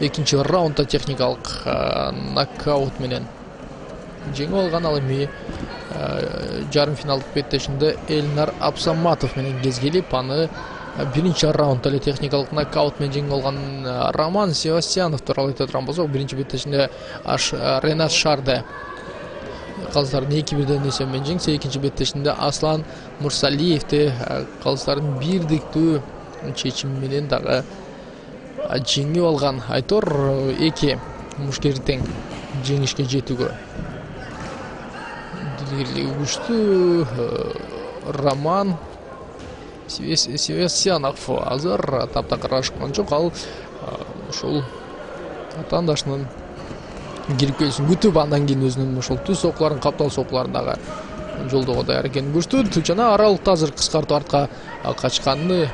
экинчи раундда техникалык нокаут менен жеңип алган. Ал эми жарым финалдык беттешинде Эльнар Абсаматов менен кезгелип, аны биринчи раундда эле техникалык нокаут менен жеңип алган. Роман Севастьянов тууралуу айта турган болсок, биринчи беттешинде Ренат Шарде калыстардын 2-1 эсеби менен жеңсе, экинчи беттешинде Аслан Мурсалиевди калыстардын бирдиктүү чечими менен дагы жеңип алган. Айтор эки мушкер тең жеңишке жетүүгө дилгирлиги күчтүү. Роман Севастьянов азыр таптакыр ашыккан жок. Ал ушул атаандашынын кирип келишин күтүп, андан кийин өзүнүн ушул түз сокуларын, каптал сокуларын дагы жолдоого даяр экенин көрсөттү. Жана аралыкты азыр кыскартып артка качканды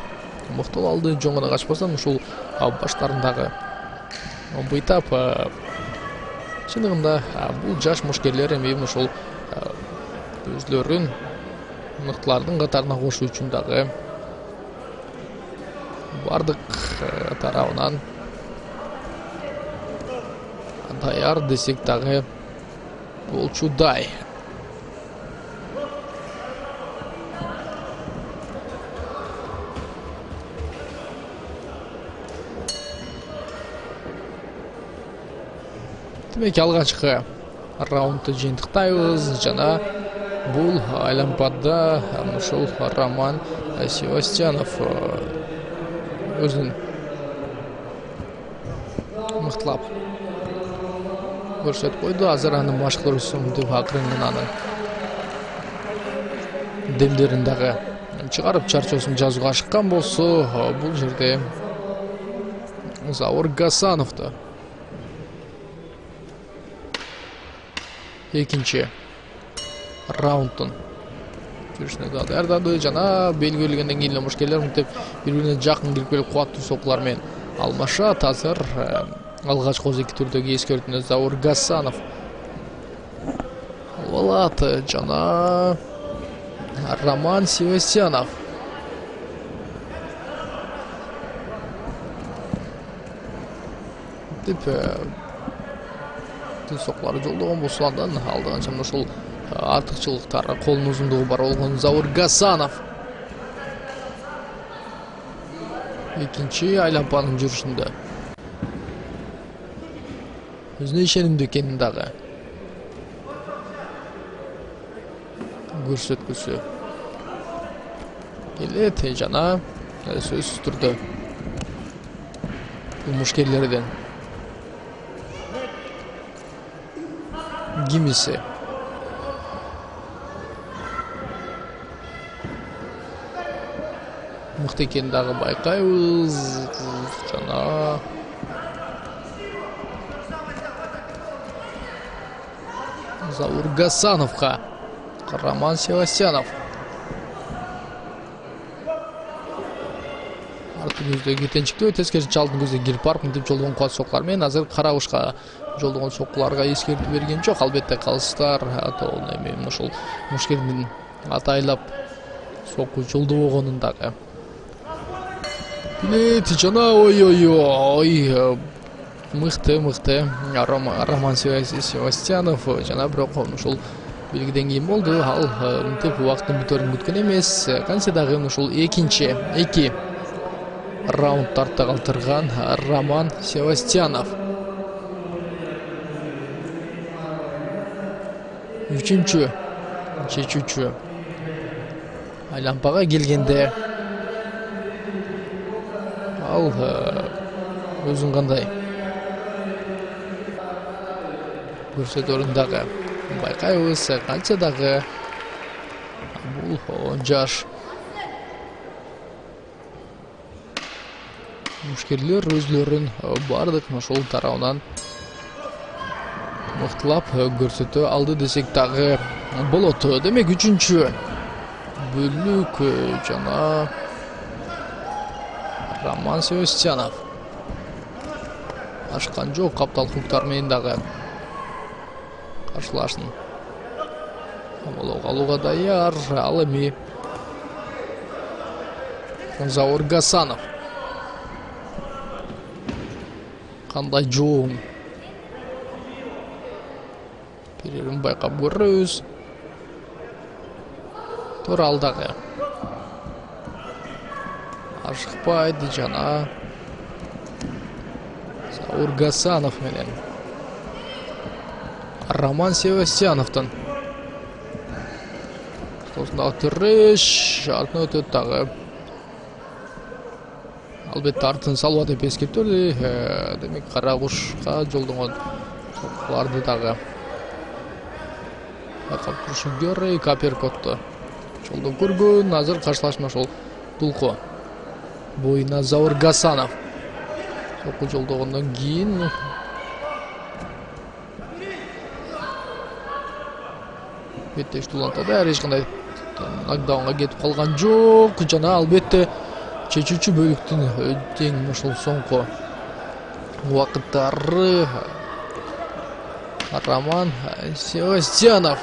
мыктыл алды. Жөн гана качпастан ушул баштарындагы быйтап чындыгында бул жаш мушкерлер эми ушул өзлөрүн мыктылардын катарына кошуу үчүн дагы бардык тарабынан даяр десек дагы болчудай. Демек алгачкы раундты жыйынтыктайбыз жана бул айлампада ушул Роман Севастьянов өзүн мыктылап көрсөтүп койду. Азыр аны башкаруусун деп акырын анын демдерин дагы чыгарып чарчоосун жазууга ашыккан болсо, бул жерде Заур Гасановду экинчи раундтун жүрүшүнө да даярдады жана белгилегенден кийин мушкерлер мынтип бири-бирине жакын кирип келип кубаттуу соккулар менен алмашат. Азыр алгачкы эки түрдөгү эскертүүнү Заур Гасанов алат жана Роман Севастьянов деп соккуларды жолдогон болсо андан алдыганча ушул артыкчылыктар колунун узундугу бар болгон Заур Гасанов экинчи айлампанын жүрүшүндө өзүнө ишенимдүү экенин дагы көрсөткүсү келет жана сөзсүз түрдө бул мушкерлерден кимиси мыкты экенин дагы байкайбыз жана Заур Гасановго Роман Севастьянов арты көздөгү тенчиктөө тескерисинче алдын көздөй кирип барып мынтип жолдогон кубат соккулар менен азыр карабышка жолдогон соккуларга эскертүү берген жок. Албетте калыстар эми ушул мушкердин атайлап сокку жолдобогонун дагы билет жана ой мыкты Роман Севастьянов жана бирок ушул белгиден кийин болду. Ал мынтип убакыттын бүтөөрүн күткөн эмес. Кантсе дагы ушул эки раунд артта калтырган Роман Севастьянов үчүнчү чечүүчү айлампага келгенде ал өзүн кандай көрсөтөрүн дагы байкайбыз. Кантсе дагы бул жаш мушкерлер өзлөрүн бардык ошол тарабынан мыктылап көрсөтө алды десек дагы болот. Демек үчүнчү бөлүк жана Роман Севастьянов ашкан жок. Каптал хуктар менен дагы каршылашын амалга алууга даяр. Ал эми Заур Гасанов кандай жооң берерин байкап көрөбүз. Туура ал дагы ашыкпайт жана Заур Гасанов менен Роман Севастьяновдун ортосундагы тиреш артына өтөт дагы. Албетте артын салба деп эскертөлү. Демек кара кушка жолдогон соккуларды дагы байкап турушу керек. Аперкотту жолдоп көргөн. Азыр каршылашма ошол дулко боюна Заур Гасанов сокку жолдогондон кийин беттеш тулантады. Эч кандай нокдаунга кетип калган жок жана албетте чечүүчү бөлүктүн тең ушул соңку убакыттары Роман Севастьянов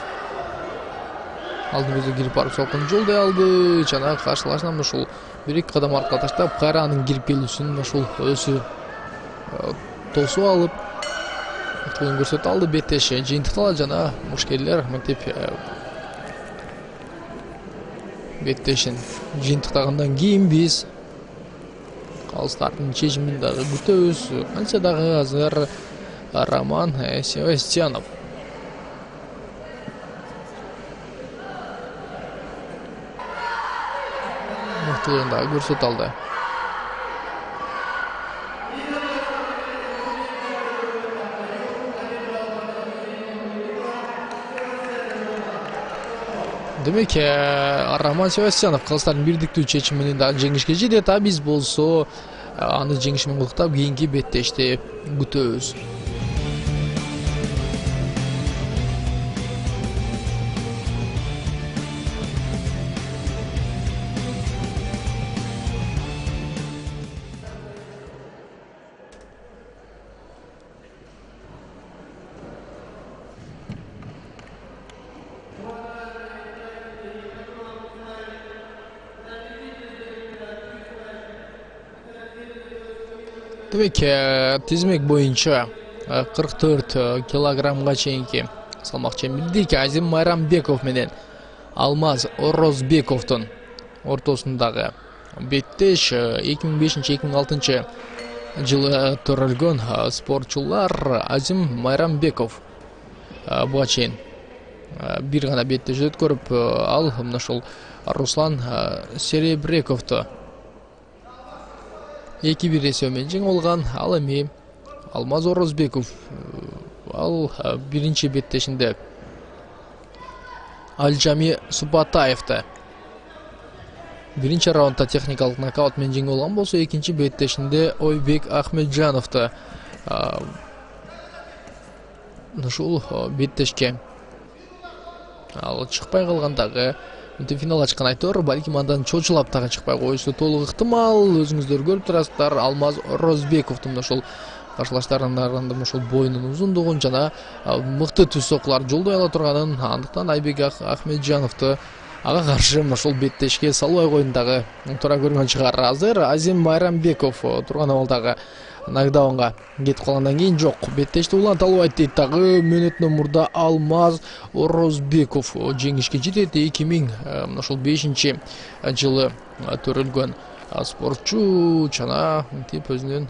алдын көзгө кирип барып соккун жолдой алды жана каршылашынан ушул бир-эки кадам артка таштап кайра анын кирип келүүсүн ушул өзү тосуп алып кылын көрсөтө алды. Беттеш жыйынтыкталат жана мушкерлер мынтип беттешин жыйынтыктагандан кийин биз калыстардын чечимин дагы күтөбүз. Кантсе дагы азыр Роман Севастьянов. Мыктылыгын дагы көрсөтө алды. Демек, Роман Севастьянов кыргызстардын бирдиктүү чечими менен дагы жеңишке жетет. А биз болсо аны жеңиши менен куттуктап кийинки беттешти күтөбүз. Демек, тизмек боюнча 44 килограммга чейинки салмак чембирдик Азим Майрамбеков менен Алмаз Орозбековдун ортосундагы беттеш 2005-2006 жылы төрөлгөн спортчулар Азим Майрамбеков буга чейин бир гана беттеш өткөрүп, ал мына ушул Руслан Серебрековду 2-1 эсеби менен жеңип алган. Ал эми Алмаз Орозбеков ал биринчи беттешинде Алжами Субатаевди биринчи раундда техникалык нокаут менен жеңип алган болсо, экинчи беттешинде Ойбек Ахмеджановду ушул беттешке ал чыкпай калгандагы финал ачкан айтор, балким андан чочулап дагы чыкпай коюшу толук ыктымал. Өзүңүздөр көрүп турасыздар, Алмаз Орозбековдун ошол каршылаштарынын ошол боюнун узундугун жана мыкты түз сокулар жолдой ала турганын, андыктан Айбек Ахмеджановду ага каршы ошол беттешке салбай койдун дагы туура көргөн чыгар. Азыр Азим Майрамбеков турган абалдагы нокдаунга кетип калгандан кийин жок, беттешти уланта албайт дейт дагы. Мөөнөтүнөн мурда Алмаз Орозбеков жеңишке жетет. 2005 жылы төрөлгөн спортчу жана мынтип өзүнүн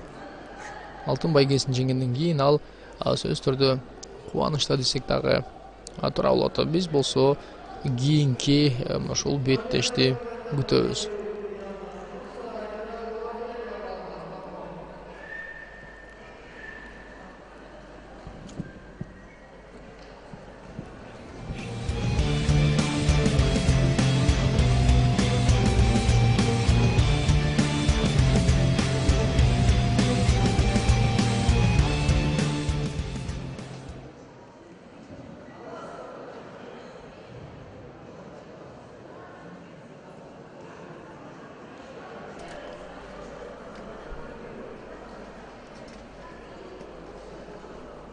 алтын байгесин жеңгенден кийин ал сөзсүз түрдө кубанычта десек дагы туура болот. Биз болсо кийинки ошол беттешти күтөбүз.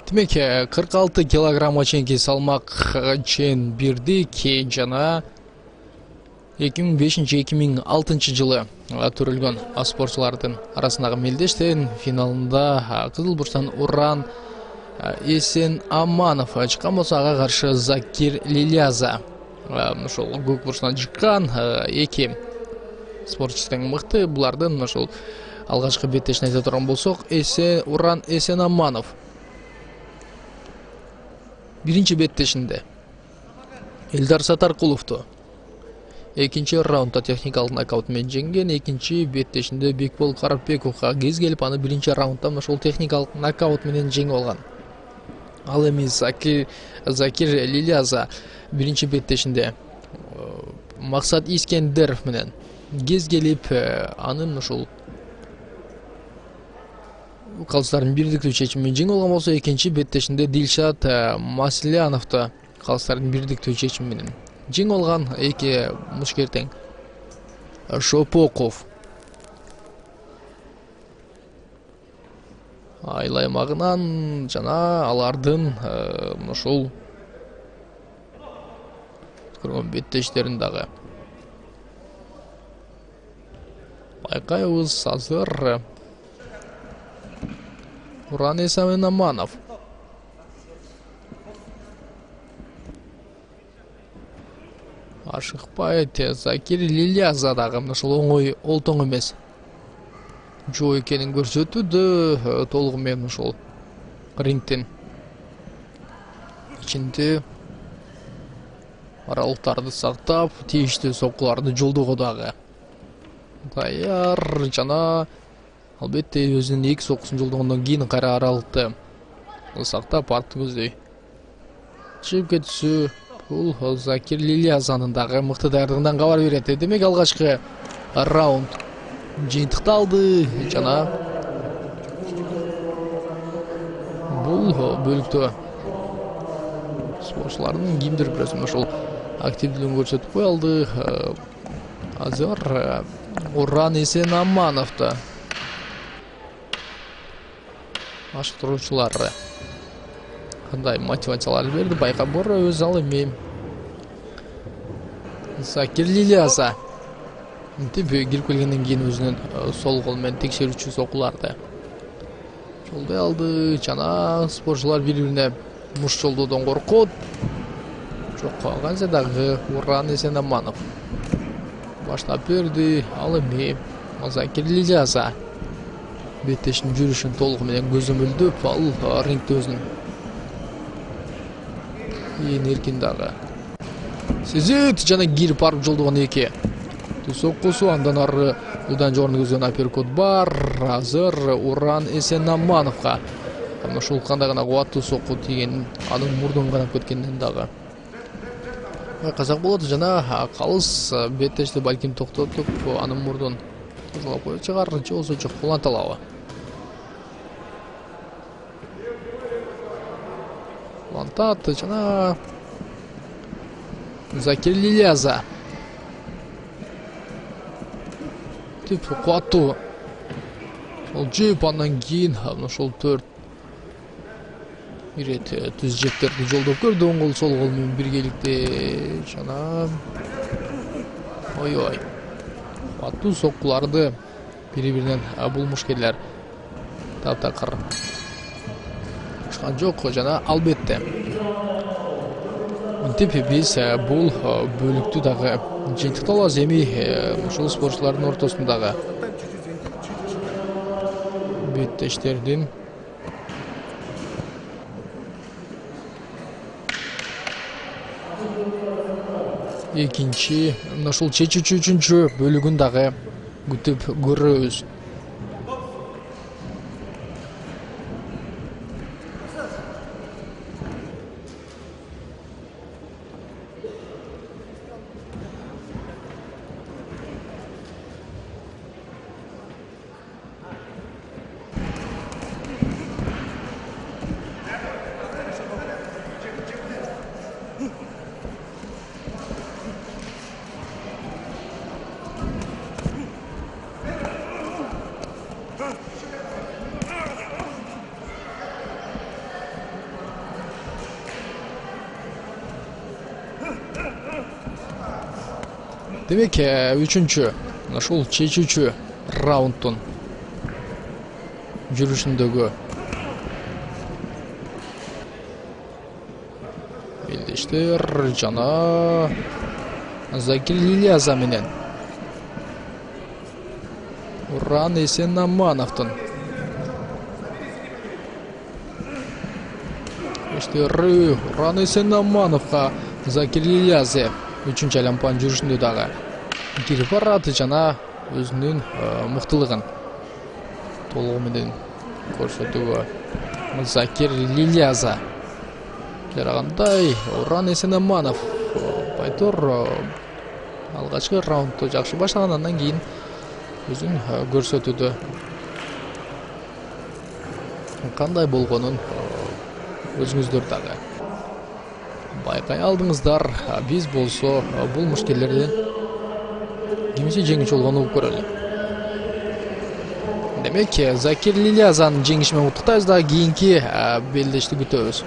Демек, 46 килограммга чейинки салмак чембирдик жана 2005-2006 жылы төрөлгөн спортчулардын арасындагы мелдештин финалында Кызыл бурчтан Уран Эсенаманов чыккан болсо, ага каршы Закир Лиляза ошол көк бурчтан чыккан. Эки спортчу тең мыкты. Булардын ошол алгачкы беттешин айта турган болсок, Уран Эсенаманов биринчи беттешинде Элдар Сатаркуловду экинчи раундда техникалык нокаут менен жеңген. Экинчи беттешинде Бекбол Карапбековго кез келип аны биринчи раундда ошол техникалык нокаут менен жеңип алган. Ал эми Закир Лиляза биринчи беттешинде Максат Искендеров менен кез келип анын ошол калыстардын бирдиктүү чечими менен жеңип алган болсо, экинчи беттешинде Дилшат Масляновду калыстардын бирдиктүү чечими менен жеңип алган. Эки мушкертең Шопоков айыл аймагынан жана алардын ошол көргөн беттештерин дагы байкайбыз. Азыр Уран Эсенаманов ашыкпайт. Закир Лиляза дагы ошол оңой олтоң эмес жоо экенин көрсөтүүдө толугу менен ошол рингтен ичинде аралыктарды сактап, тийиштүү соккуларды жолдого дагы даяр жана албетте өзүнүн 2 соккусун жолдогондон кийин кайра аралыкты сактап артты көздөй чыгып кетүүсү бул Закир Лилиязанын дагы мыкты даярдыгынан кабар берет. Демек алгачкы раунд жыйынтыкталды жана бул бөлүктө спортчулардын кимдир бирөөсү ошол активдүүлүгүн көрсөтүп кое алды. Азыр Уран Эсенамановду баштыруучулары кандай мотивациялар берди байкап көрөбүз. Ал эми Закир Лилияза мынтип кирип келгенден кийин өзүнүн сол кол менен текшерүүчү соккуларды жолдой алды жана спортчулар бири-бирине муш жолдоодон коркот. Жок калганса дагы Уран Эсенаманов баштап берди. Ал эми Закир Лилияза беттештин жүрүшүн толугу менен көзөмөлдөп, ал рингде өзүнүн эркин дагы сезет жана кирип барып жолдогон эки соккусу, андан ары удан жогору көзгөн апперкот бар. Азыр Уран Эсенамановго ушул кандай гана кубаттуу сокку тийген, анын мурдун канап кеткенден дагы байкасак болот. Жана калыс беттешти балким токтотуп анын мурдун тазалап коюп чыгар, же болбосо жок уланталабы. Улантат жана Закир Лилияза тип кубаттуу ошол жеп, андан кийин ошол 4 ирет түз жептерди жолдоп көрдү оң кол сол кол менен биргеликте жана ой кубаттуу соккуларды бири-биринен бул мушкерлер таптакыр чыккан жок. Жана албетте мынтип биз бул бөлүктү дагы жыйынтыкталабыз. Эми ушул спортчулардын ортосундагы беттештердин экинчи ушул чечүүчү үчүнчү бөлүгүн дагы күтүп көрөбүз. Демек, үчүнчү ушул чечүүчү раундтун жүрүшүндөгү белдештер жана Закир Лилияза менен Уран Эсенамановдун Уран Эсенамановго Закир Лилияза үчүнчү айманын жүрүшүндө дагы кирип барат жана өзүнүн мыктылыгын толугу менен көрсөтүүгө Закир Лилияза жарагандай. Уран Эсенаманов байтор алгачкы раундду жакшы баштаган, андан кийин өзүн көрсөтүүдө кандай болгонун өзүңүздөр дагы байкай алдыңыздар. Биз болсо бул мушкерлерден кимси жеңүүчү болгонун угуп көрөлү. Демек, Закир Лилиязанын жеңиши менен куттуктайбыз да кийинки белдешти күтөбүз.